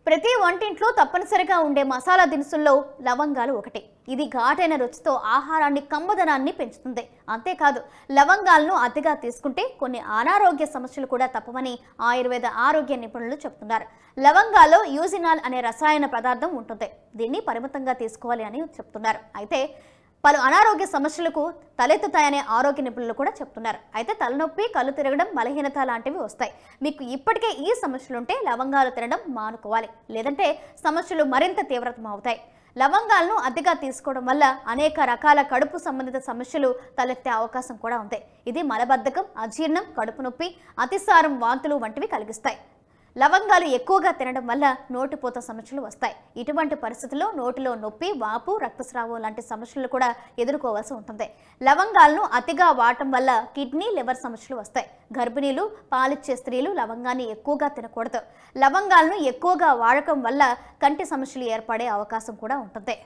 ప్రతి వంటింట్లో తప్పనిసరిగా ఉండే మసాలా దినుసుల్లో లవంగాలు ఒకటి. ఇది ఘాటైన రుచితో ఆహారాన్ని కమ్మదనాన్ని పెంచుతుంది. అంతేకాదు లవంగాలను అతిగా తీసుకుంటే కొన్ని అనారోగ్య సమస్యలు కూడా తప్పవని ఆయుర్వేద ఆరోగ్య నిపుణులు చెబుతున్నారు. లవంగాల్లో యూజినాల్ అనే రసాయన పదార్థం ఉంటుంది. దీన్ని పరిమితంగా తీసుకోవాలి అని చెప్తున్నారు. అయితే పలు అనారోగ్య సమస్యలకు తలెత్తుతాయనే ఆరోగ్య నిపుణులు కూడా చెప్తున్నారు. అయితే తలనొప్పి, కళ్ళు తిరగడం, బలహీనత లాంటివి వస్తాయి. మీకు ఇప్పటికే ఈ సమస్యలుంటే లవంగాలు తినడం మానుకోవాలి, లేదంటే సమస్యలు మరింత తీవ్రతం అవుతాయి. లవంగాలను అతిగా తీసుకోవడం వల్ల అనేక రకాల కడుపు సంబంధిత సమస్యలు తలెత్తే అవకాశం కూడా ఉంది. ఇది మలబద్ధకం, అజీర్ణం, కడుపు నొప్పి, అతిసారం, వాంతులు వంటివి కలిగిస్తాయి. లవంగాలు ఎక్కువగా తినడం వల్ల నోటిపూత సమస్యలు వస్తాయి. ఇటువంటి పరిస్థితుల్లో నోటిలో నొప్పి, వాపు, రక్తస్రావం లాంటి సమస్యలు కూడా ఎదుర్కోవాల్సి ఉంటుంది. లవంగాలను అతిగా వాడటం వల్ల కిడ్నీ, లివర్ సమస్యలు వస్తాయి. గర్భిణీలు, పాలిచ్చే స్త్రీలు లవంగాన్ని ఎక్కువగా తినకూడదు. లవంగాలను ఎక్కువగా వాడకం వల్ల కంటి సమస్యలు ఏర్పడే అవకాశం కూడా ఉంటుంది.